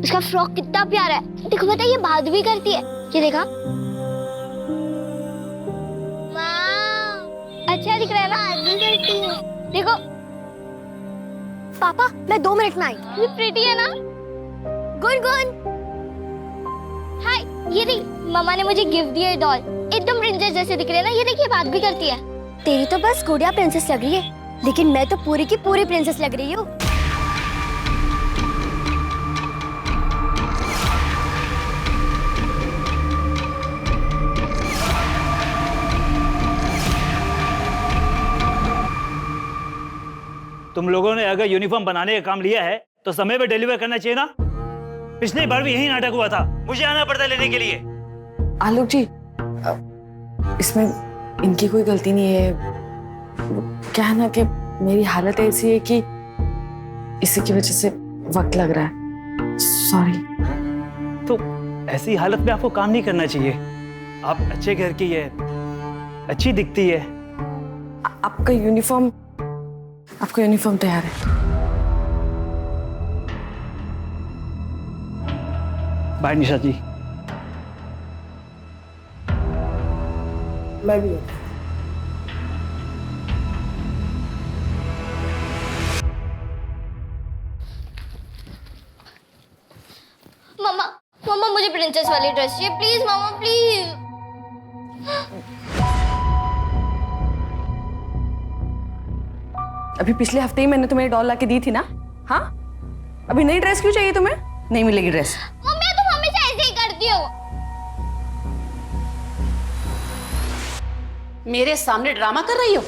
इसका फ्रॉक कितना प्यारा है। देखो बेटा, ये बात भी करती है। ये देखा, अच्छा दिख रहा है ना? बात भी करती है। देखो पापा, मैं 2 मिनट में आई। ये प्रिटी है ना? गुनगुन, हाय, ये देख, मम्मा ने मुझे गिफ्ट दिया है डॉल। एकदम प्रिंसेस जैसे दिख रही है ना। ये देखिए, बात भी करती है। तेरी तो बस गुड़िया प्रिंसेस लग रही है, लेकिन मैं तो पूरी की पूरी प्रिंसेस लग रही हूँ। तुम लोगों ने अगर यूनिफॉर्म बनाने का काम लिया है तो समय पे डिलीवर करना चाहिए ना। पिछली बार भी यही नाटक हुआ था, मुझे आना पड़ता लेने के लिए। आलोक जी, इसमें इनकी कोई गलती नहीं है। क्या है ना कि मेरी हालत ऐसी है कि इसी की वजह से वक्त लग रहा है। सॉरी। तो ऐसी हालत में आपको काम नहीं करना चाहिए। आप अच्छे घर की है, अच्छी दिखती है। आपका यूनिफॉर्म तैयार है। बाय निशा जी। मैं भी। मम्मा, मम्मा मुझे प्रिंसेस वाली ड्रेस चाहिए, प्लीज मम्मा, प्लीज। अभी पिछले हफ्ते ही मैंने तुम्हें डॉल लाके दी थी ना। हाँ, अभी नई ड्रेस क्यों चाहिए तुम्हें? नहीं मिलेगी ड्रेस। मम्मी, तुम हमेशा ऐसे ही करती हो। मेरे सामने ड्रामा कर रही हो?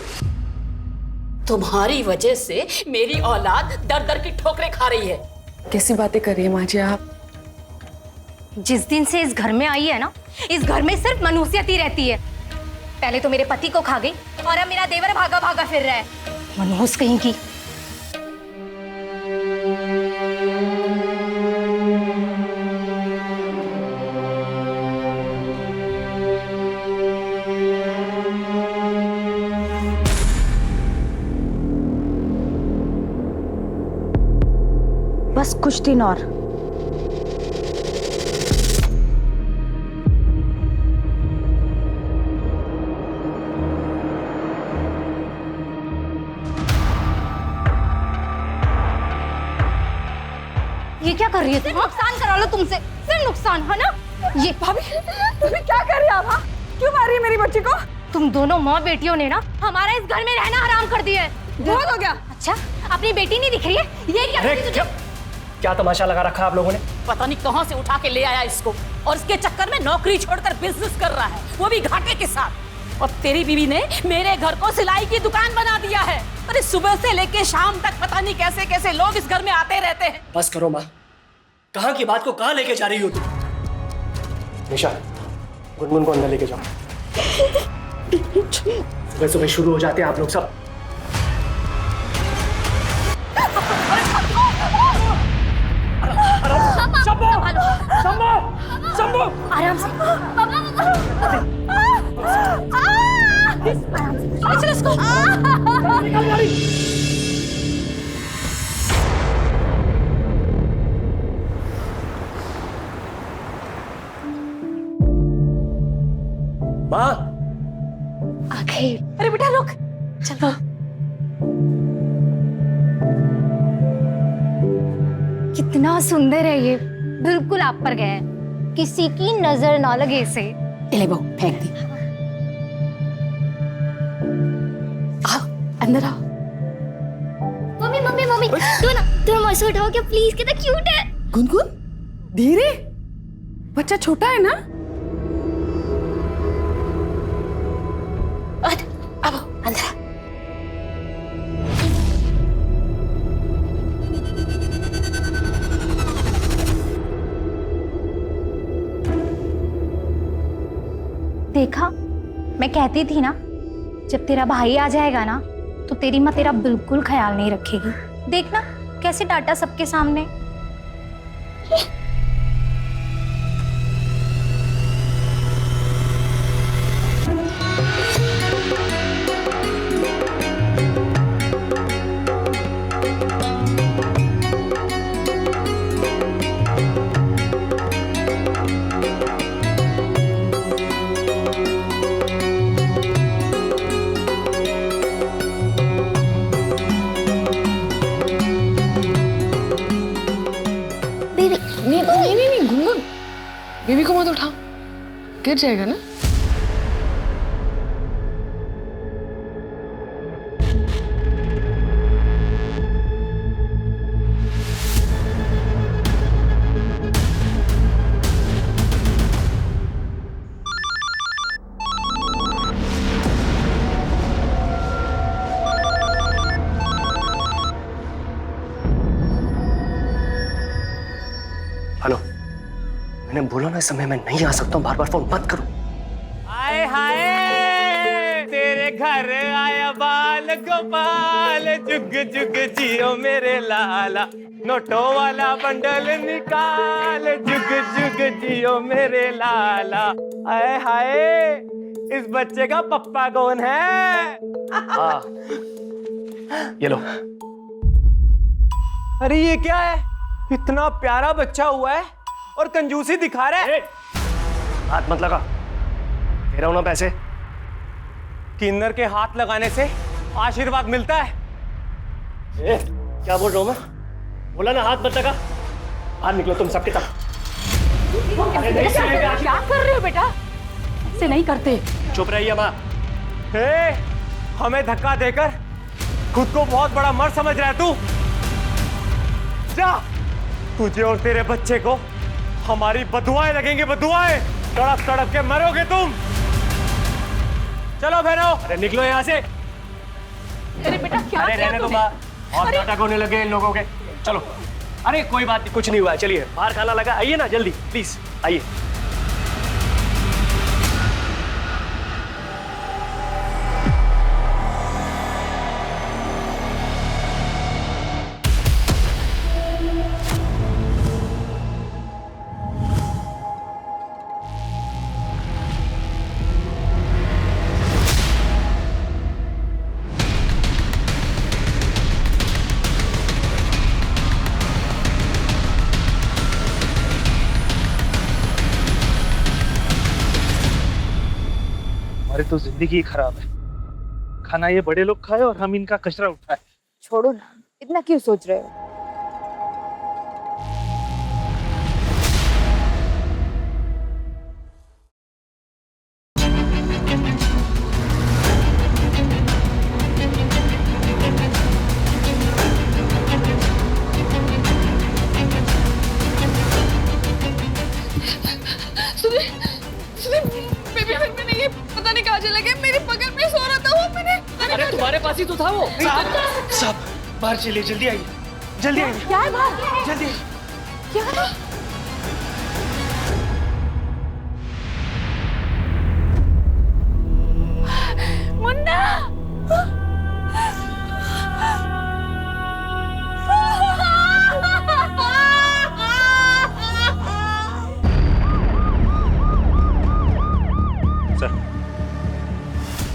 तुम्हारी वजह से मेरी औलाद दर दर की ठोकरें खा रही है। कैसी बातें कर रही है माँ जी आप? जिस दिन से इस घर में आई है ना, इस घर में सिर्फ मनुष्यत ही रहती है। पहले तो मेरे पति को खा गई और अब मेरा देवर भागा भागा फिर रहा है। मनहूस कहीं की। बस कुछ दिन और। ये क्या कर रही है? नुकसान करा लो तुमसे, फिर नुकसान है ना? ये भाभी क्या कर रही है आप? हाँ? क्यों मार रही है मेरी बच्ची को? तुम दोनों माँ बेटियों ने ना हमारा इस घर में रहना हराम कर दिया है। बहुत हो गया। अच्छा, अपनी बेटी नहीं दिख रही है? ये क्या कर रही है तुझे? क्या तमाशा लगा रखा है आप लोगों ने? पता नहीं कहां से उठा के ले आया इसको, और इसके चक्कर में नौकरी छोड़कर बिजनेस कर रहा है, वो भी घाटे के साथ। और तेरी बीवी ने मेरे घर को सिलाई की दुकान बना दिया है। अरे सुबह से लेके शाम तक पता नहीं कैसे कैसे लोग इस घर में आते रहते हैं। बस करो माँ, कहाँ की बात को कहाँ लेके जा रही हो तुम? निशा, गुनगुन को अंदर लेके जाओ। सुबह सुबह शुरू हो जाते हैं आप लोग सब। आराम से। चलो इसको। माँ, आखिर। अरे बेटा रुक, चलो। कितना सुंदर है ये, बिल्कुल आप पर गया है, किसी की नजर ना लगे इसे। ले बहू, फेंक दी। आओ अंदर आओ। मम्मी मम्मी मम्मी, तुम ऐसे उठाओ क्या प्लीज, कितना क्यूट है। गुनगुन धीरे, बच्चा छोटा है ना। अब अंदर। देखा, मैं कहती थी ना, जब तेरा भाई आ जाएगा ना तो तेरी माँ तेरा बिल्कुल ख्याल नहीं रखेगी। देखना कैसे डांटा सबके सामने। नहीं नहीं नहीं नहीं गुनगुन, बेबी को मत उठाओ, गिर जाएगा ना। हेलो, मैंने बोला ना इस समय मैं नहीं आ सकता हूँ, बार बार फोन मत करो। हाय हाय तेरे घर आया बाल गोपाल, जुग जुग जियो मेरे लाला, नोटों वाला बंडल निकाल, जुग जुग जियो मेरे लाला। हाय हाय इस बच्चे का पप्पा कौन है? हाँ, ये लो। अरे ये क्या है, इतना प्यारा बच्चा हुआ है और कंजूसी दिखा रहा है। हाथ मत लगा, दे रहा हूं ना पैसे। किन्नर के हाथ लगाने से आशीर्वाद मिलता है। क्या बोल रहा हूं मैं? बोला ना हाथ मत लगा। बाहर निकलो तुम सबके सब। क्या कर रहे हो बेटा? ऐसे नहीं करते। चुप रहिए माँ। हमें धक्का देकर खुद को बहुत बड़ा मर्द समझ रहा है तू। जा, तुझे और तेरे बच्चे को हमारी बदुआएं लगेंगी, बदुआएं। तड़प तड़प के मरोगे तुम। चलो बहनों, अरे निकलो यहाँ से। अरे बेटा क्या अरे किया रहने दो तूने? माँ, और नाटक होने लगे इन लोगों के। चलो। अरे कोई बात नहीं, कुछ नहीं हुआ है, चलिए बाहर खाना लगा, आइए ना जल्दी प्लीज आइए। हमारी तो जिंदगी ही खराब है। खाना ये बड़े लोग खाए और हम इनका कचरा उठाए। छोड़ो ना, इतना क्यों सोच रहे हो? पता नहीं कहाँ चला गया, मेरे बगल में सो रहा था वो। मैंने अरे तुम्हारे पास ही तो था वो। साहब बाहर चलिए, जल्दी आइए, जल्दी आइए। क्या है बाहर? जल्दी। क्या है? मुन्ना! सर,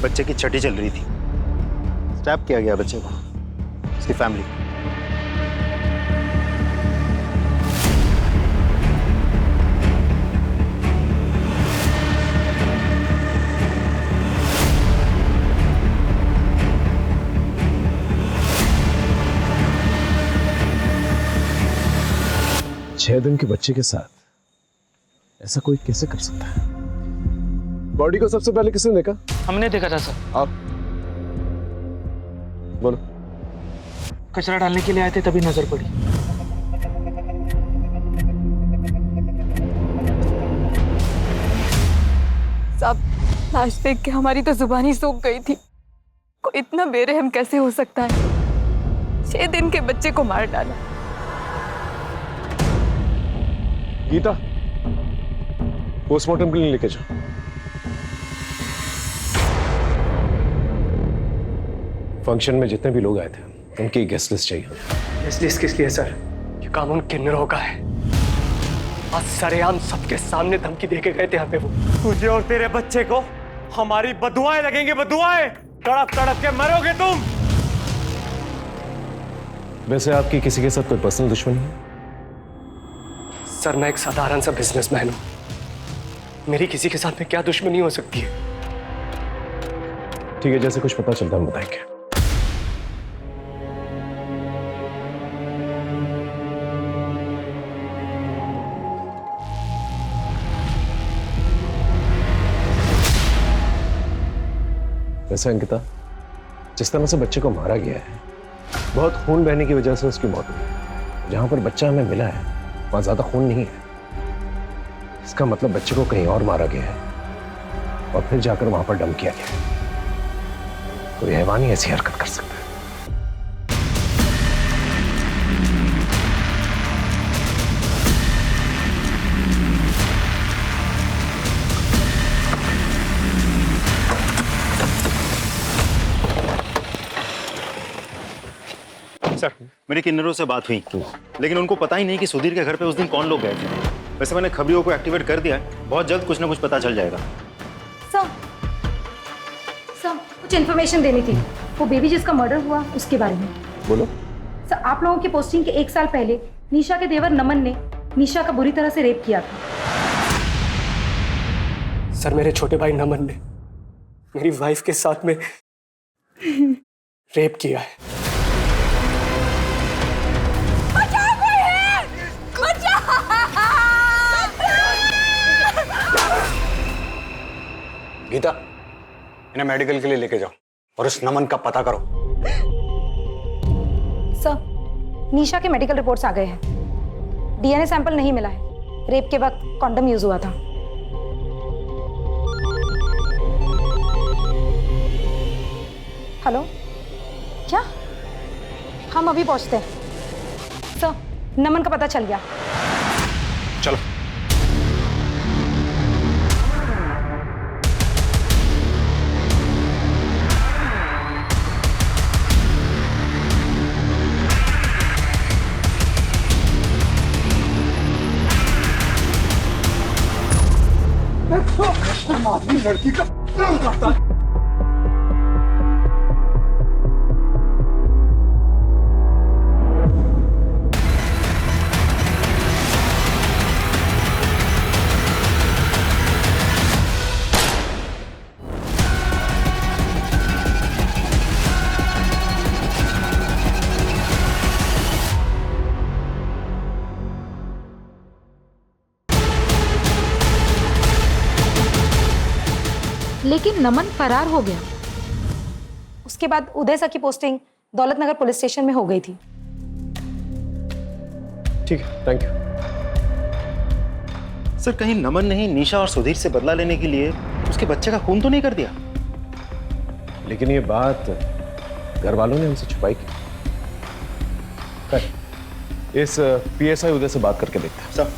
बच्चे की छठी चल रही थी, स्टैप किया गया बच्चे को, उसकी फैमिली। छह दिन के बच्चे के साथ ऐसा कोई कैसे कर सकता है? बॉडी को सबसे पहले किसने देखा? हमने देखा था सर। आप बोलो। कचरा डालने के लिए आए थे, तभी नजर पड़ी। साहब, लाश देख के हमारी तो जुबान ही सूख गई थी। कोई इतना बेरहम कैसे हो सकता है? 6 दिन के बच्चे को मार डाला। गीता, पोस्टमार्टम के लिए लेके जाओ। फंक्शन में जितने भी लोग आए थे उनकी गेस्ट लिस्ट चाहिए। गेस्ट लिस्ट किस लिए सर? ये कानून किन्नरों का है। आज सरेआम सबके सामने धमकी देके गए थे हमें वो। तुझे और तेरे बच्चे को हमारी बदुआएं लगेंगी, बदुआएं। तड़प तड़प के मरोगे तुम। वैसे आपकी किसी के साथ कोई पर्सनल दुश्मनी है? सर मैं एक साधारण सा बिजनेसमैन हूं, मेरी किसी के साथ में क्या दुश्मनी हो सकती है? ठीक है, जैसे कुछ पता चलता हम बताएंगे। वैसे अंकिता, जिस तरह से बच्चे को मारा गया है, बहुत खून बहने की वजह से उसकी मौत हुई। जहां पर बच्चा हमें मिला है वहां ज्यादा खून नहीं है। इसका मतलब बच्चे को कहीं और मारा गया है और फिर जाकर वहां पर डंप किया गया है। कोई हैवान ही ऐसी हरकत कर सकता है। सर, मेरी किन्नरों से बात हुई, लेकिन उनको पता ही नहीं कि सुधीर के घर पे उस दिन कौन लोग गए थे। वैसे मैंने खबरियों को एक्टिवेट कर दिया है, बहुत जल्द कुछ ना कुछ पता चल जाएगा। सर, कुछ इन्फॉर्मेशन देनी थी, वो बेबी जिसका मर्डर हुआ उसके बारे में। बोलो। सर, आप लोगों की पोस्टिंग के 1 साल पहले निशा के देवर नमन ने निशा का बुरी तरह से रेप किया था। सर, मेरे छोटे भाई नमन ने मेरी वाइफ के साथ में रेप किया है। गीता, इन्हें मेडिकल के लिए लेके जाओ और उस नमन का पता करो। सर, निशा के मेडिकल रिपोर्ट्स आ गए हैं। डीएनए सैंपल नहीं मिला है। रेप के वक्त कॉन्डम यूज हुआ था। हेलो, क्या? हम अभी पहुंचते हैं। सर, नमन का पता चल गया। चलो। लड़की का करता है। लेकिन नमन फरार हो गया। उसके बाद उदय सर की पोस्टिंग दौलतनगर पुलिस स्टेशन में हो गई थी। ठीक है, थैंक यू। सर, कहीं नमन ने ही निशा और सुधीर से बदला लेने के लिए उसके बच्चे का खून तो नहीं कर दिया? लेकिन ये बात घर वालों ने हमसे छुपाई की। इस पीएसआई उदय से बात करके देखते हैं। सर,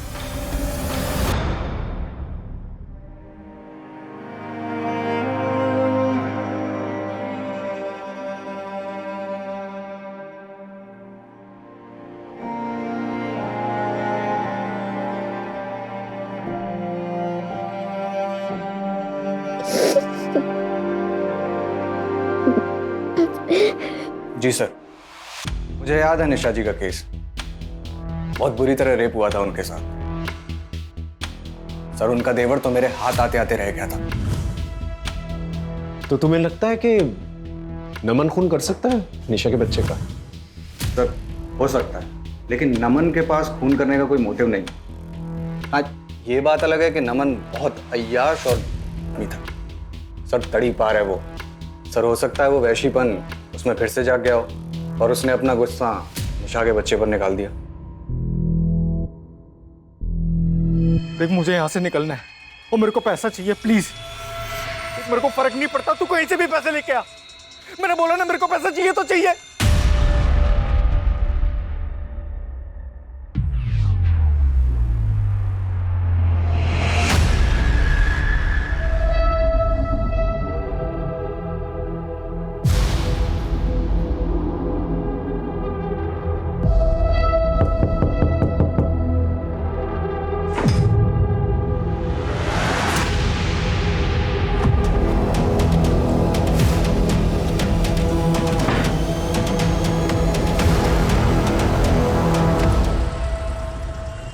जी सर, मुझे याद है निशा जी का केस। बहुत बुरी तरह रेप हुआ था उनके साथ। सर, उनका देवर तो मेरे हाथ आते आते रह गया था। तो तुम्हें लगता है कि नमन खून कर सकता है निशा के बच्चे का? सर, हो सकता है, लेकिन नमन के पास खून करने का कोई मोटिव नहीं। आज ये बात अलग है कि नमन बहुत अय्याश और आदमी था। सर, तड़ी पार है वो। सर, हो सकता है वो वैशीपन उसमें फिर से जाग गया हो और उसने अपना गुस्सा निशा के बच्चे पर निकाल दिया। देख, मुझे यहाँ से निकलना है और मेरे को पैसा चाहिए, प्लीज। मेरे को फर्क नहीं पड़ता, तू कहीं से भी पैसे लेके आ। मैंने बोला ना, मेरे को पैसा चाहिए तो चाहिए।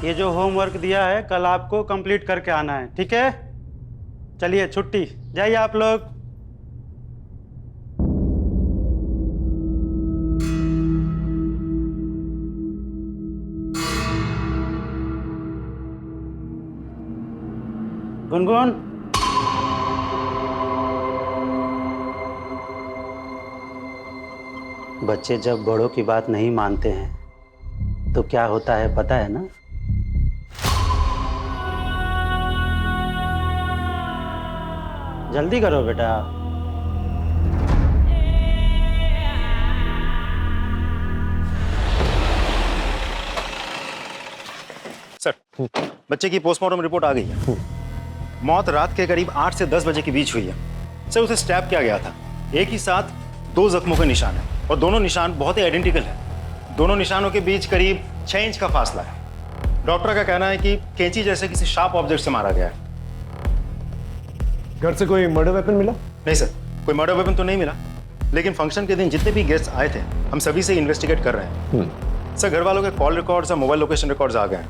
ये जो होमवर्क दिया है कल आपको कंप्लीट करके आना है, ठीक है? चलिए, छुट्टी, जाइए आप लोग। गुनगुन, बच्चे जब बड़ों की बात नहीं मानते हैं तो क्या होता है पता है ना? जल्दी करो बेटा। सर, बच्चे की पोस्टमार्टम रिपोर्ट आ गई है। मौत रात के करीब 8 से 10 बजे के बीच हुई है। सर, उसे स्टैब किया गया था। एक ही साथ 2 जख्मों के निशान है और दोनों निशान बहुत ही आइडेंटिकल है। दोनों निशानों के बीच करीब 6 इंच का फासला है। डॉक्टर का कहना है कि कैंची जैसे किसी शार्प ऑब्जेक्ट से मारा गया है। घर से कोई मर्डर वेपन मिला? नहीं सर, कोई मर्डर वेपन तो नहीं मिला, लेकिन फंक्शन के दिन जितने भी गेस्ट आए थे हम सभी से इन्वेस्टिगेट कर रहे हैं। सर, घर वालों के कॉल रिकॉर्ड्स और मोबाइल लोकेशन रिकॉर्ड्स आ गए हैं।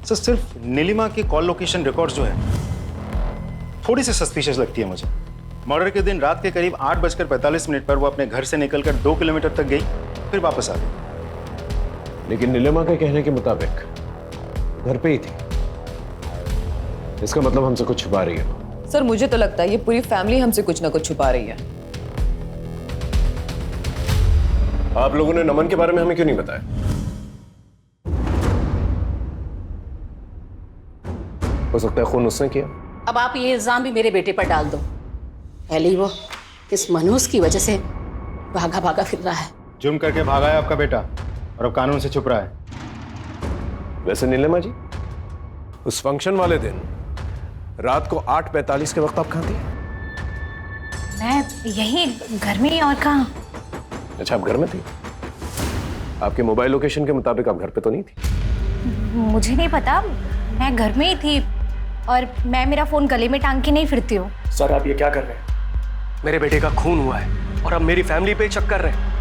सर, सिर्फ नीलिमा की कॉल लोकेशन रिकॉर्ड्स जो है थोड़ी सी सस्पिशियस लगती है मुझे। मर्डर के दिन रात के करीब 8:45 पर वो अपने घर से निकलकर 2 किलोमीटर तक गई, फिर वापस आ गई। लेकिन नीलिमा के कहने के मुताबिक घर पे ही थी। इसका मतलब हमसे कुछ छुपा रही है। सर, मुझे तो लगता है ये पूरी फैमिली हमसे कुछ ना कुछ छुपा रही है। आप लोगों ने नमन के बारे में हमें क्यों नहीं बताया? हो सकता है खून उसने किया। अब आप ये इल्जाम भी मेरे बेटे पर डाल दो। पहले ही वो इस मनोज की वजह से भागा भागा फिर रहा है। जुर्म करके भागा है आपका बेटा और अब कानून से छुप रहा है। वैसे नीलिमा जी, उस फंक्शन वाले दिन रात को 8:45 के वक्त आप कहाँ थी? मैं यही घर में ही, और कहाँ। अच्छा, आप घर में थी। आपके मोबाइल लोकेशन के मुताबिक आप घर पे तो नहीं थी? मुझे नहीं पता, मैं घर में ही थी और मैं मेरा फोन गले में टांग के नहीं फिरती हूँ। सर, आप ये क्या कर रहे हैं? मेरे बेटे का खून हुआ है और अब मेरी फैमिली पे शक कर रहे हैं।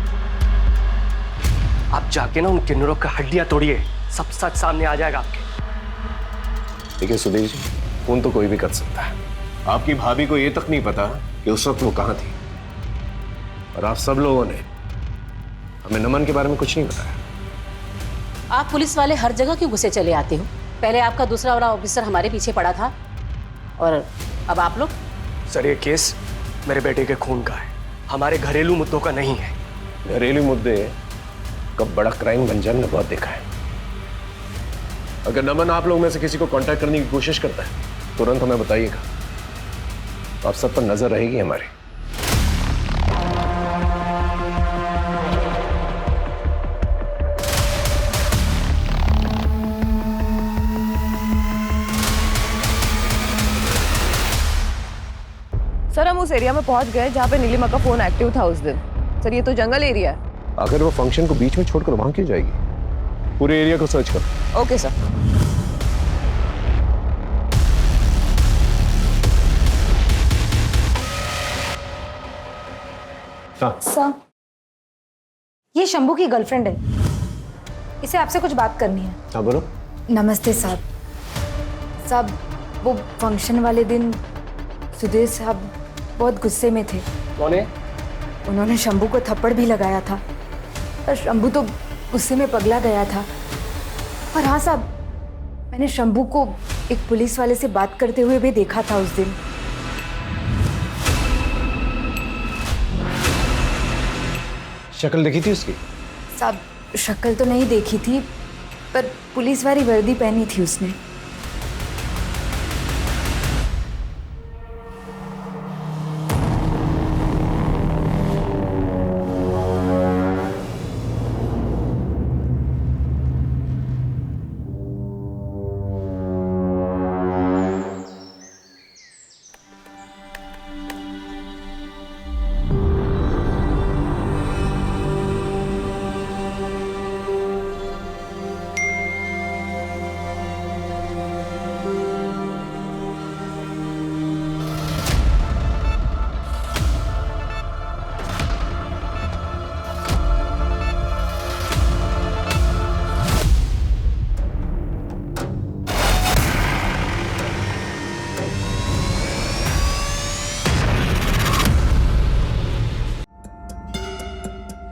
आप जाके ना उन किन्नरों का हड्डियां तोड़िए, सब सच सामने आ जाएगा आपके। देखिए सुधीर जी, खून तो कोई भी कर सकता है। आपकी भाभी को ये तक नहीं पता कि उस वक्त वो कहाँ थी, और आप सब लोगों ने हमें नमन के बारे में कुछ नहीं बताया। आप पुलिस वाले हर जगह क्यों घुसे चले आते हो? पहले आपका दूसरा वाला ऑफिसर हमारे पीछे पड़ा था और अब आप लोग। सर, ये केस मेरे बेटे के खून का है, हमारे घरेलू मुद्दों का नहीं है। घरेलू मुद्दे कब बड़ा क्राइम बन जाए मैंने बहुत देखा है। अगर नमन आप लोग में से किसी को कांटेक्ट करने की कोशिश करता है तुरंत हमें बताइएगा, तो आप सब पर नजर रहेगी हमारी। सर, हम उस एरिया में पहुंच गए जहाँ पे नीलिमा का फोन एक्टिव था उस दिन। सर, ये तो जंगल एरिया है। अगर वो फंक्शन को बीच में छोड़कर वहां क्यों जाएगी? पूरे एरिया को सर्च करो। Okay sir. सर, ये शंभू की गर्लफ्रेंड है, इसे आपसे कुछ बात करनी है। हाँ बोलो। नमस्ते साहब। साहब, वो फंक्शन वाले दिन सुधीर साहब बहुत गुस्से में थे। कौन है? उन्होंने शंभू को थप्पड़ भी लगाया था और शंभू तो गुस्से में पगला गया था। और हाँ साहब, मैंने शंभू को एक पुलिस वाले से बात करते हुए भी देखा था उस दिन। शक्ल देखी थी उसकी? साहब, शक्ल तो नहीं देखी थी, पर पुलिस वाली वर्दी पहनी थी उसने।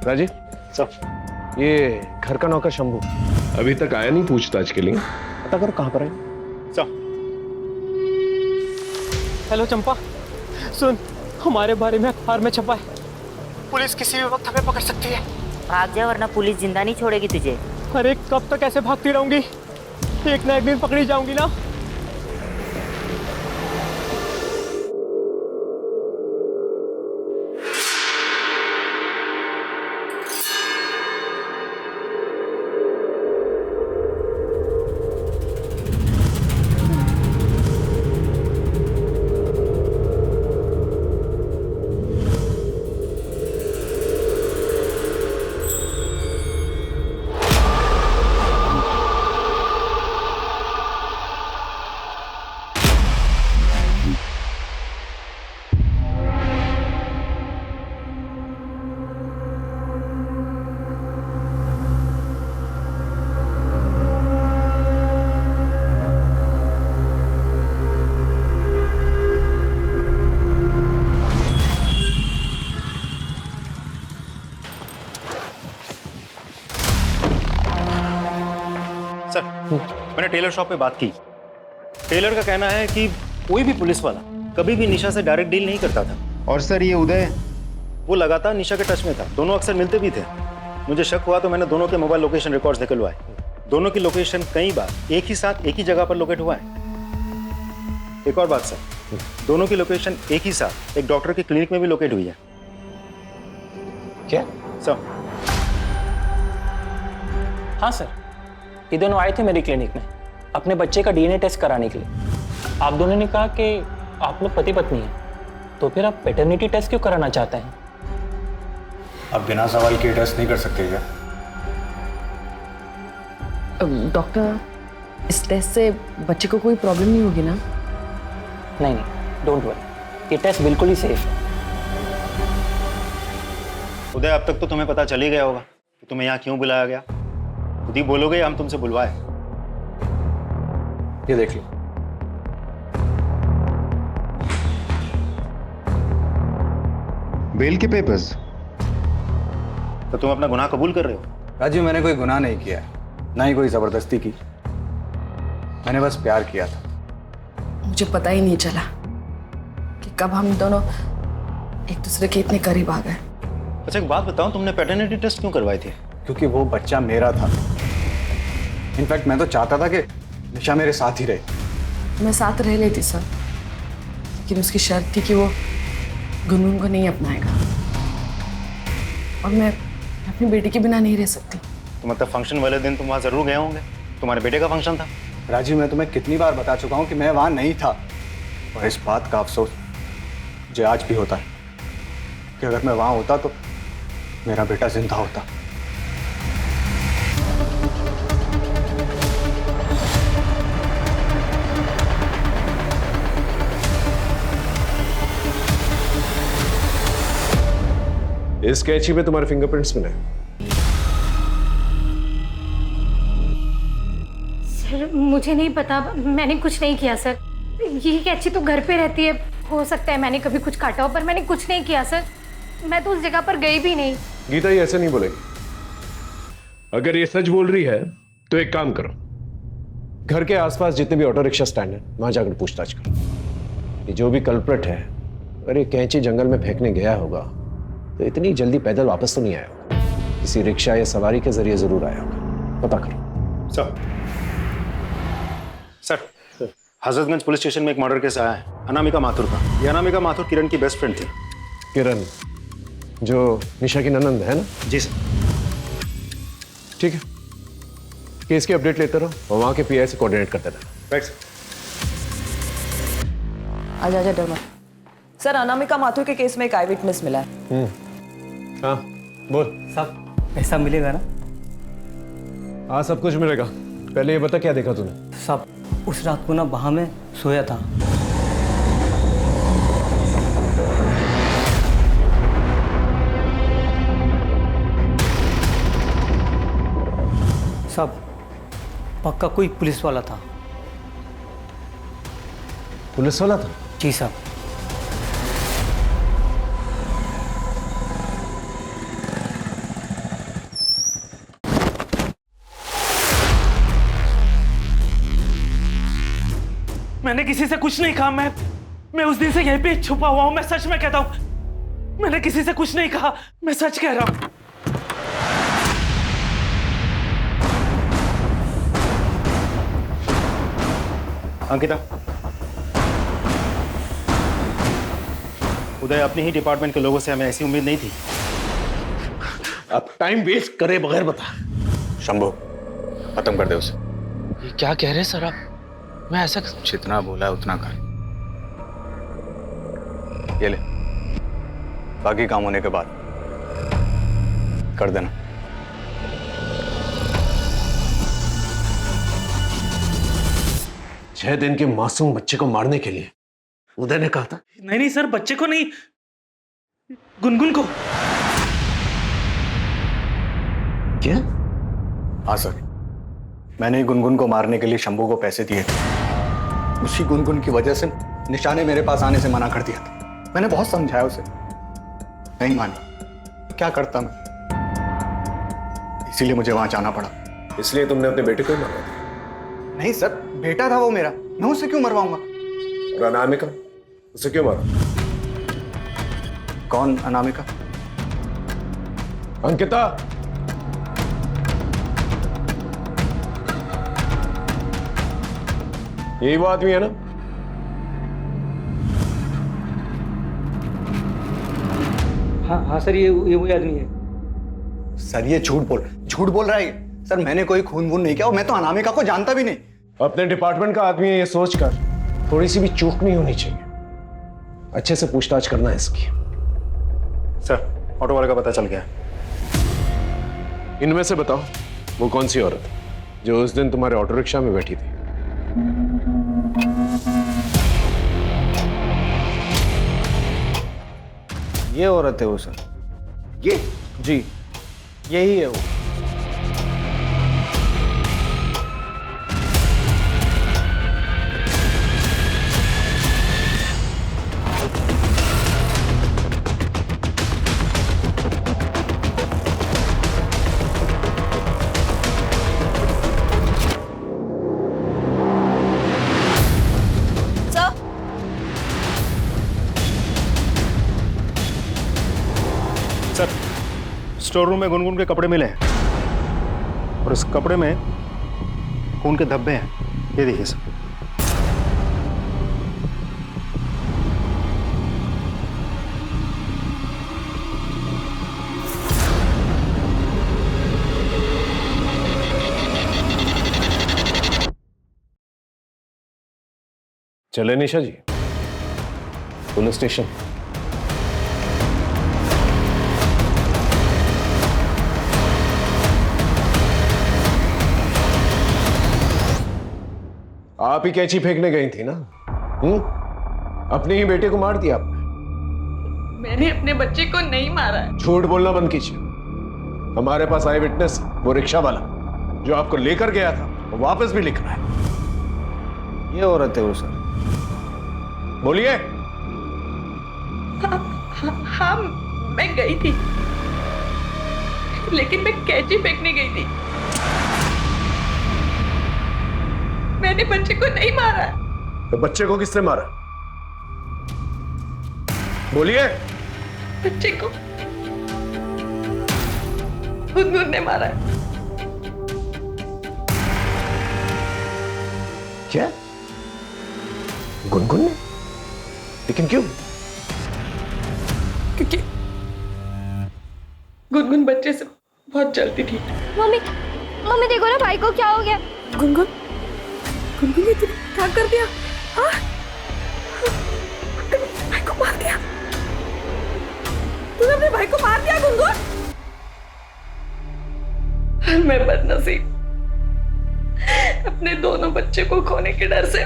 राजीव सर, ये घर का नौकर शंभू अभी तक आया नहीं पूछताछ के लिए। पता करो कहाँ पर है। सर। हेलो चंपा, सुन, हमारे बारे में अखबार में छपा है पुलिस किसी भी वक्त हमें पकड़ सकती है। भाग जा वरना पुलिस जिंदा नहीं छोड़ेगी तुझे। अरे कब तक ऐसे भागती रहूंगी? एक ना एक दिन पकड़ी जाऊंगी ना। सर, मैंने टेलर शॉप पे बात की। टेलर का कहना है कि कोई भी पुलिस वाला कभी भी निशा से डायरेक्ट डील नहीं करता था। और सर ये उदय, वो लगातार निशा के टच में था, दोनों अक्सर मिलते भी थे। मुझे शक हुआ तो मैंने दोनों के मोबाइल लोकेशन रिकॉर्ड्स निकलवाए। दोनों की लोकेशन कई बार एक ही साथ एक ही जगह पर लोकेट हुआ है। एक और बात सर, दोनों की लोकेशन एक ही साथ एक डॉक्टर के क्लिनिक में भी लोकेट हुई है। क्या सर? हाँ सर, ये दोनों आए थे मेरी क्लिनिक में अपने बच्चे का डीएनए टेस्ट कराने के लिए। आप दोनों ने कहा कि आप लोग पति पत्नी हैं, तो फिर आप पैटर्निटी टेस्ट क्यों कराना चाहते हैं? आप बिना सवाल किए टेस्ट नहीं कर सकते क्या? डॉक्टर, इस टेस्ट से बच्चे को कोई प्रॉब्लम नहीं होगी ना? नहीं नहीं, डोंट वरी, ये टेस्ट बिल्कुल ही सेफ है। उदय, अब तक तो तुम्हें पता चल ही गया होगा कि तुम्हें यहाँ क्यों बुलाया गया। खुद ही बोलोगे हम तुमसे बुलवाए। ये देख लो। बेल के पेपर्स। तो तुम अपना गुनाह कबूल कर रहे हो? राजू, मैंने कोई गुनाह नहीं किया है, ना ही कोई जबरदस्ती की। मैंने बस प्यार किया था। मुझे पता ही नहीं चला कि कब हम दोनों एक दूसरे के इतने करीब आ गए। अच्छा एक बात बताओ, तुमने पैटर्निटी टेस्ट क्यों करवाए थे? क्योंकि वो बच्चा मेरा था। इनफैक्ट मैं तो चाहता था कि निशा मेरे साथ ही रहे। मैं साथ रह लेती सर, लेकिन उसकी शर्त थी कि वो गुनगुन को नहीं अपनाएगा, और मैं अपनी बेटी के बिना नहीं रह सकती। तो मतलब फंक्शन वाले दिन तुम वहाँ जरूर गए होंगे, तुम्हारे बेटे का फंक्शन था। राजीव, मैं तुम्हें कितनी बार बता चुका हूँ कि मैं वहाँ नहीं था, और इस बात का अफसोस मुझे आज भी होता है कि अगर मैं वहाँ होता तो मेरा बेटा जिंदा होता। इस कैची में तुम्हारे फिंगरप्रिंट्स मिले। सर मुझे नहीं पता, मैंने कुछ नहीं किया सर। ये कैची तो घर पे रहती है, हो सकता है मैंने कभी कुछ काटा हो, पर मैंने कुछ नहीं किया सर। मैं तो उस जगह पर गई भी नहीं। गीता ये ऐसे नहीं बोलेगी। अगर ये सच बोल रही है तो एक काम करो, घर के आसपास जितने भी ऑटो रिक्शा स्टैंड है वहां जाकर पूछताछ करो। ये जो भी कल्प्रिट है, अगर ये कैंची जंगल में फेंकने गया होगा तो इतनी जल्दी पैदल वापस तो नहीं आया होगा, किसी रिक्शा या सवारी के जरिए जरूर आया होगा। पता करो। सर, हजरतगंज पुलिस स्टेशन में एक मर्डर केस आया है अनामिका माथुर का। ये अनामिका माथुर किरण की बेस्ट फ्रेंड थी। किरण जो निशा की ननंद है ना? जी सर। ठीक है, केस की अपडेट लेते रहो और वहां के पीआई से कोऑर्डिनेट करते रहो। Right sir. आजा आजा डर मत। सर, अनामिका माथुर के केस में एक आई विटनेस मिला है। हाँ बोल। सब पैसा मिलेगा ना? हाँ सब कुछ मिलेगा। पहले ये बता क्या देखा तूने? सब उस रात को ना वहां में सोया था। सब पक्का कोई पुलिस वाला था। पुलिस वाला था? जी साहब। मैंने किसी से कुछ नहीं कहा। मैं उस दिन से यहीं पे छुपा हुआ हूं। मैं सच में कहता हूं, मैंने किसी से कुछ नहीं कहा, मैं सच कह रहा हूँ। अंकिता, उदय अपने ही डिपार्टमेंट के लोगों से हमें ऐसी उम्मीद नहीं थी। अब टाइम वेस्ट करे बगैर बता। शंभू, खत्म कर दे उसे। ये क्या कह रहे हैं सर आप? मैं ऐसा जितना बोला है उतना कर। ये ले, बाकी काम होने के बाद कर देना। 6 दिन के मासूम बच्चे को मारने के लिए उदय ने कहा था। नहीं सर, बच्चे को नहीं, गुनगुन को। क्या? हाँ सर, मैंने ही गुनगुन को मारने के लिए शंभू को पैसे दिए थे। उसी गुनगुन की वजह से निशा ने मेरे पास आने से मना कर दिया था। मैंने बहुत समझाया उसे, नहीं मानी। क्या करता मैं, इसीलिए मुझे वहां जाना पड़ा। इसलिए तुमने अपने बेटे को ही मारा था? नहीं सर, बेटा था वो मेरा, मैं उसे क्यों मरवाऊंगा। और अनामिका, उसे क्यों मारा? कौन अनामिका? अंकिता, यही वो आदमी है ना? हाँ सर, ये वही आदमी है। सर ये झूठ बोल रहा है सर। मैंने कोई खून वून नहीं किया और मैं तो अनामिका को जानता भी नहीं। अपने डिपार्टमेंट का आदमी है ये सोचकर थोड़ी सी भी चूक नहीं होनी चाहिए। अच्छे से पूछताछ करना है इसकी। सर, ऑटो वाले का पता चल गया। इनमें से बताओ, वो कौन सी औरत जो उस दिन तुम्हारे ऑटो रिक्शा में बैठी थी? ये औरत है वो सर। ये? जी, यही है वो। सर, स्टोर रूम में गुनगुन के कपड़े मिले हैं और उस कपड़े में खून के धब्बे हैं। ये देखिए सर। चले निशा जी, पुलिस स्टेशन। आप ही कैंची फेंकने गई थी ना? अपने ही बेटे को मार दिया आपने। मैंने अपने बच्चे को नहीं मारा है। झूठ बोलना बंद कीजिए। हमारे पास आई विटनेस, वो रिक्शा वाला जो आपको लेकर गया था, वो वापस भी लिख रहा है। ये औरत है वो सर। बोलिए। हाँ, मैं गई थी, लेकिन मैं कैंची फेंकने गई थी। मैंने बच्चे को नहीं मारा। तो बच्चे को किसने मारा? बोलिए। बच्चे को गुनगुन ने मारा। क्या? गुनगुन ने? लेकिन क्यों? क्योंकि गुनगुन बच्चे से बहुत जलती थी। मम्मी देखो ना, भाई को क्या हो गया। गुनगुन ने तुमने क्या कर दिया? हाँ? भाई को मार दिया? तूने अपने भाई को मार दिया गुनगुन? मैं बदनसीब, अपने दोनों बच्चे को खोने के डर से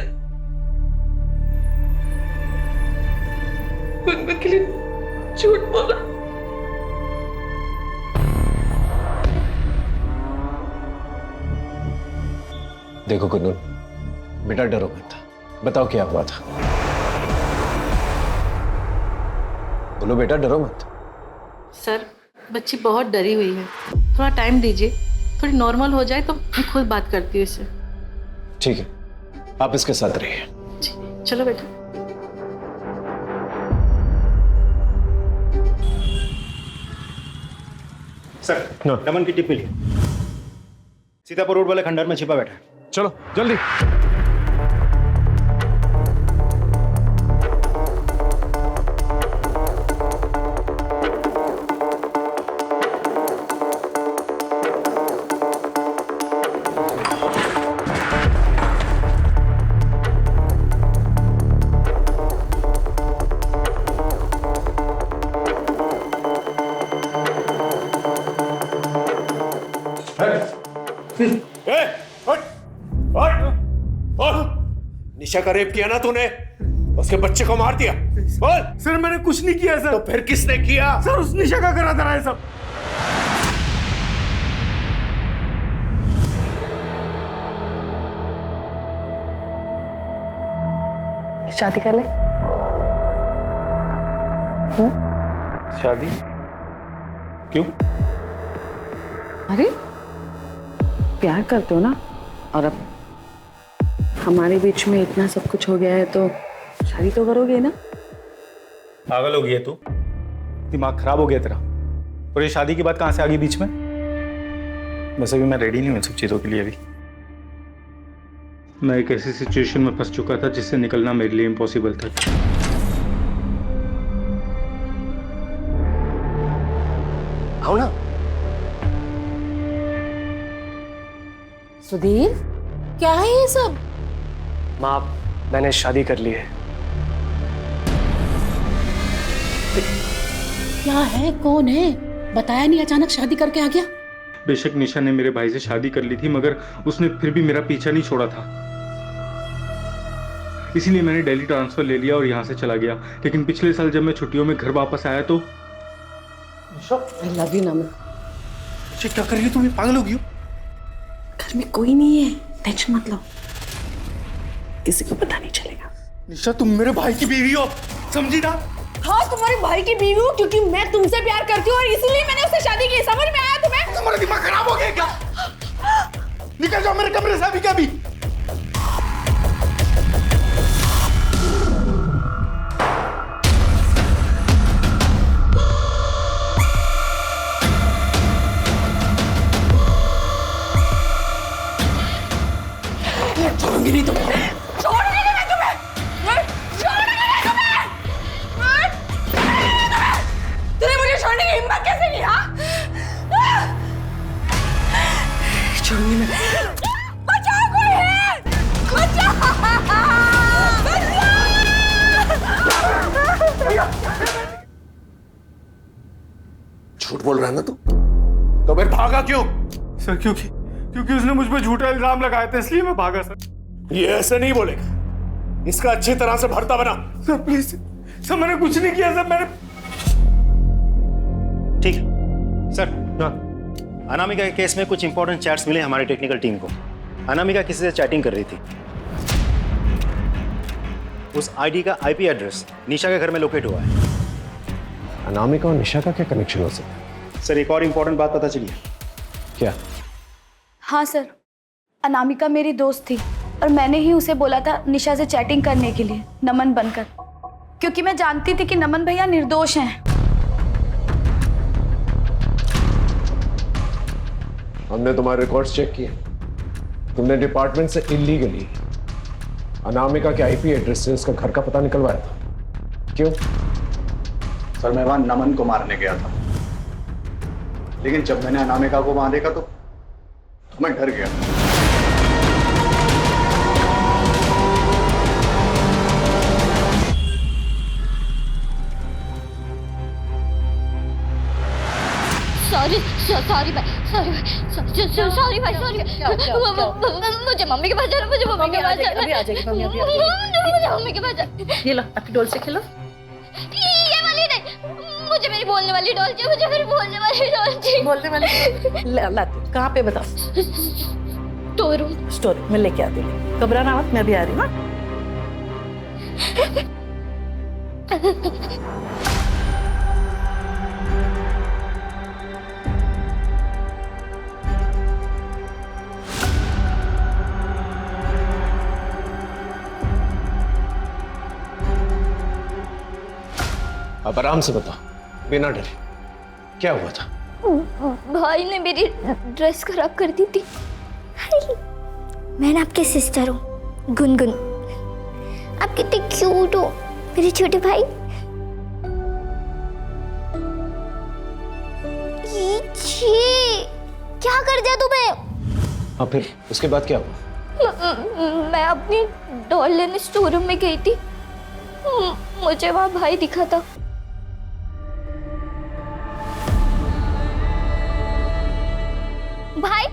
गुनगुन के लिए झूठ बोला। देखो गुनगुन, बेटा डरो मत। बताओ क्या हुआ था। बोलो बेटा, डरो मत। सर, बच्ची बहुत डरी हुई है, थोड़ा टाइम दीजिए, थोड़ी नॉर्मल हो जाए तो मैं खुद बात करती हूँ इससे। ठीक है, आप इसके साथ रहिए। चलो बेटा। सर नमन की टिप मिली, सीतापुर रोड वाले खंडहर में छिपा बैठा है। चलो जल्दी। निशा का रेप किया ना तूने, उसके बच्चे को मार दिया। बोल। सर मैंने कुछ नहीं किया सर। तो फिर किसने किया? सर उस निशा का करा था ये सब। शादी कर ले। शादी क्यों? अरे प्यार करते हो ना, और अब हमारे बीच में इतना सब कुछ हो गया है तो शादी तो करोगे ना। पागल हो गई है तू? दिमाग खराब हो गया तेरा? और ये शादी की बात कहां से आ गई बीच में? वैसे भी मैं रेडी नहीं हूं इन सब चीजों के लिए अभी। मैं एक ऐसी सिचुएशन में फंस चुका था जिससे निकलना मेरे लिए इम्पॉसिबल था। आओ ना। सुधीर, क्या है ये सब? माँ मैंने शादी कर ली है। क्या है, कौन है? बताया नहीं, अचानक शादी करके आ गया। बेशक निशा ने मेरे भाई से शादी कर ली थी, मगर उसने फिर भी मेरा पीछा नहीं छोड़ा था। इसीलिए मैंने दिल्ली ट्रांसफर ले लिया और यहाँ से चला गया। लेकिन पिछले साल जब मैं छुट्टियों में घर वापस आया तो I love you नमन। क्या कर रही हो तुम? पागल हो गई हो? घर में कोई नहीं है, टेंशन मत लो, किसी को पता नहीं चलेगा। निशा तुम मेरे भाई की बीवी हो, समझी ना? हाँ, तुम्हारे भाई की बीवी हूँ क्योंकि मैं तुमसे प्यार करती हूँ और इसीलिए मैंने उससे शादी की। समझ में आया तुम्हें? तुम्हारा दिमाग खराब हो गया क्या? निकल जाओ मेरे कमरे से अभी का भी। छोड़ूंगी नहीं तुम्हें, छोड़ूंगी नहीं तुम्हें, छोड़ूंगी नहीं तुम्हें। तूने मुझे छोड़ने की हिम्मत कैसे की? हाँ, छोड़ूंगी मैं। बचाओ, कोई है, बचाओ, झूठ बोल रहा है ना तू? तो फिर भागा क्यों? सर क्योंकि उसने मुझ पर झूठा इल्जाम लगाया था, इसलिए मैं भागा सर। ये ऐसे नहीं बोलेगा, इसका अच्छी तरह से भरता बना। सर प्लीज सर, मैंने कुछ नहीं किया सर। मैंने ठीक है सर। अनामिका के केस में कुछ इंपॉर्टेंट चैट्स मिले हमारी टेक्निकल टीम को। अनामिका किसी से चैटिंग कर रही थी। उस आईडी का आईपी एड्रेस निशा के घर में लोकेट हुआ है। अनामिका और निशा का क्या कनेक्शन हो सकता है? सर एक और इंपॉर्टेंट बात पता चली है। क्या? हाँ सर, अनामिका मेरी दोस्त थी और मैंने ही उसे बोला था निशा से चैटिंग करने के लिए, नमन बनकर, क्योंकि मैं जानती थी कि नमन भैया निर्दोष हैं। हमने तुम्हारे रिकॉर्ड्स चेक किए। तुमने डिपार्टमेंट से इलीगली अनामिका के आईपी एड्रेस से उसका घर का पता निकलवाया था। क्यों? सर मैं वहां नमन को मारने गया था, लेकिन जब मैंने अनामिका को वहां देखा तो मैं डर गया। सॉरी भाई, मुझे मम्मी के पास जाना, मुझे मम्मी के पास जाना। अभी आ जाएगी मम्मी, अभी आ मुझे मम्मी के पास जाना। ये लो, अपनी डॉल से खेलो। ये वाली नहीं, मुझे मेरी बोलने वाली डॉल चाहिए, मुझे मेरी बोलने वाली डॉल चाहिए। बोलने वाली लाती। कहाँ पे बताओ? स्टोर में लेके आती हूँ, घबराना मत, मैं भी आ रही हूँ। अब आराम से बताओ, बिना डरे, क्या हुआ था? भाई ने मेरी ड्रेस खराब कर दी थी। मैं ना आपके सिस्टर हूँ, गुनगुन। आप कितने क्यूट हो मेरे छोटे भाई। क्या कर दिया तुम्हें? हाँ, फिर उसके बाद क्या हुआ? मैं अपनी डॉल लेने स्टोर रूम में गई थी। मुझे वहां भाई दिखा था। भाई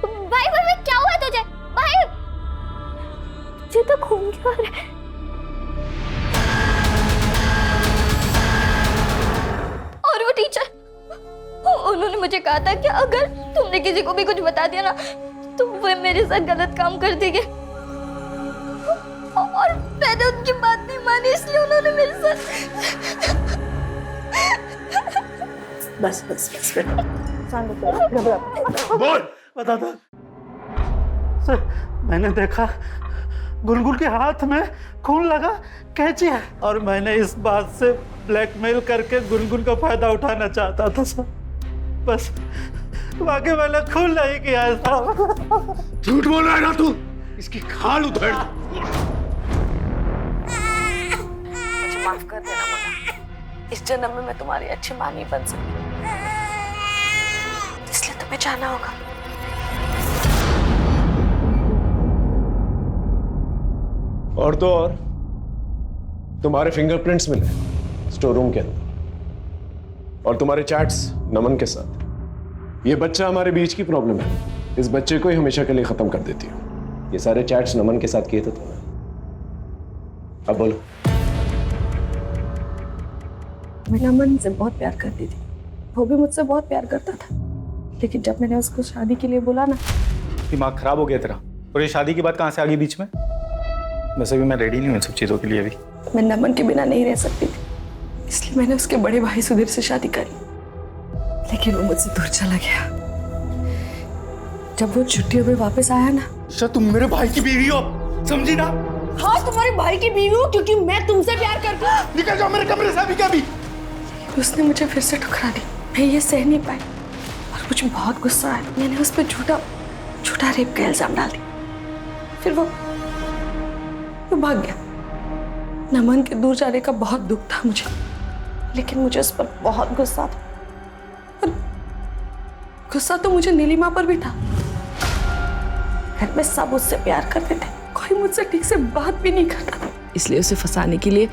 भाई भाई क्या हुआ तुझे? भाई तुझे तो खून क्यों आ रहा है? और वो टीचर, उन्होंने मुझे कहा था कि अगर तुमने किसी को भी कुछ बता दिया ना तो वो मेरे साथ गलत काम कर देंगे। और मैंने उनकी बात नहीं मानी, इसलिए उन्होंने मेरे साथ। बस बस बस बोल, बता दो सर। मैंने देखा गुनगुन के हाथ में खून लगा कैंची है, और मैंने इस बात से ब्लैकमेल करके गुनगुन का फायदा उठाना चाहता था सर। बस बाकी मैंने खून नहीं किया साहब। झूठ बोल रहा है ना तू? इसकी खाल उधेड़ दो। मुझे माफ कर देना मुन्ना, इस जन्म में मैं तुम्हारी अच्छी मां नहीं बन सकती, इसलिए तुम्हें जाना होगा। और तो और तुम्हारे फिंगरप्रिंट्स मिले स्टोर रूम के अंदर, और तुम्हारे चैट्स नमन के साथ। ये बच्चा हमारे बीच की प्रॉब्लम है, इस बच्चे को ही हमेशा के लिए खत्म कर देती हूँ। ये सारे चैट्स नमन के साथ किए थे तुमने। अब बोलो। मैं नमन से बहुत प्यार करती थी, वो भी मुझसे बहुत प्यार करता था, लेकिन जब मैंने उसको शादी के लिए बोला ना। दिमाग खराब हो गया तेरा? और ये शादी की बात कहाँ से आ गई बीच में? वैसे भी मैं रेडी नहीं हूँ इन सब चीज़ों के लिए अभी। मैं नमन के बिना नहीं रह सकती थी, इसलिए मैंने उसके बड़े भाई सुधीर से शादी करी, लेकिन वो मुझसे दूर चला गया। जब वो छुट्टियों में वापस आया ना। अच्छा, तुम मेरे भाई की बीवी हो, समझी ना? हाँ, तुम्हारे भाई की बीवी हूँ क्योंकि मैं तुमसे प्यार करती हूँ। निकल जाओ मेरे कमरे से अभी कभी। उसने मुझे फिर से ठुकरा दी, मैं ये सह नहीं पाई और मुझे बहुत गुस्सा आया। मैंने उस पर झूठा रेप का इल्जाम डाल दिया। फिर वो भाग गया। नमन के दूर जाने का बहुत दुख था मुझे, लेकिन मुझे उस पर बहुत गुस्सा था। और गुस्सा तो मुझे नीलिमा पर भी था। घर में सब उससे प्यार करते थे, कोई मुझसे ठीक से बात भी नहीं करता था। इसलिए उसे फंसाने के लिए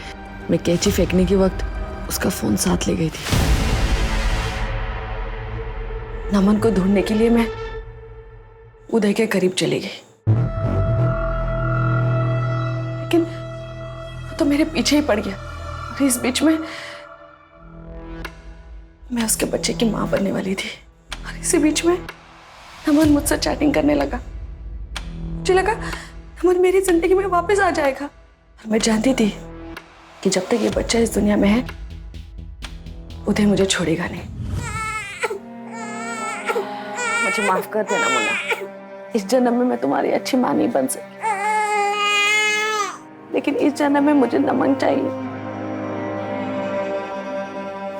मैं कैंची फेंकने के वक्त उसका फोन साथ ले गई थी। नमन को ढूंढने के लिए मैं उदय के करीब चली गई, लेकिन वो तो मेरे पीछे ही पड़ गया। और इस बीच में मैं उसके बच्चे की मां बनने वाली थी, और इसी बीच में नमन मुझसे चैटिंग करने लगा। मुझे लगा नमन मेरी जिंदगी में वापस आ जाएगा, और मैं जानती थी कि जब तक ये बच्चा इस दुनिया में है उदय मुझे छोड़ेगा नहीं। मुझे माफ कर देना मुन्ना, इस जन्म में मैं तुम्हारी अच्छी मां नहीं बन सकी, लेकिन इस जन्म में मुझे नमन चाहिए,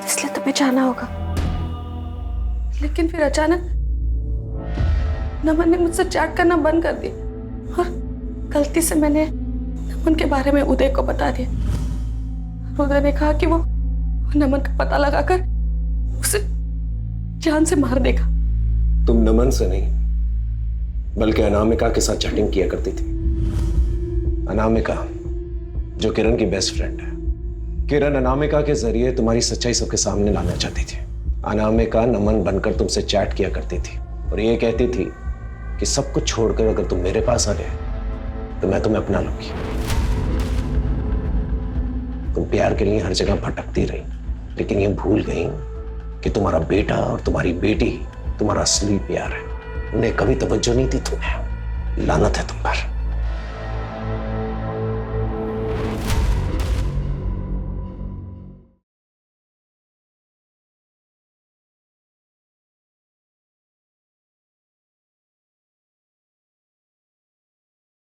इसलिए तुम्हें जाना होगा। लेकिन फिर अचानक नमन ने मुझसे चैट करना बंद कर दिया, और गलती से मैंने नमन के बारे में उदय को बता दिया। उदय ने कहा कि वो नमन का पता लगाकर उसे जान से मार देगा। तुम नमन से नहीं बल्कि अनामिका के साथ चैटिंग किया करती थी। अनामिका जो किरण की बेस्ट फ्रेंड है। किरण अनामिका के जरिए तुम्हारी सच्चाई सबके सामने लाना चाहती थी। अनामिका नमन बनकर तुमसे चैट किया करती थी और ये कहती थी कि सब कुछ छोड़कर अगर तुम मेरे पास आ गए तो मैं तुम्हें अपना लूंगी। तुम प्यार के लिए हर जगह भटकती रही, लेकिन ये भूल गई कि तुम्हारा बेटा और तुम्हारी बेटी तुम्हारा असली प्यार है। उन्हें कभी तवज्जो नहीं दी तुम्हें। लानत है तुम पर।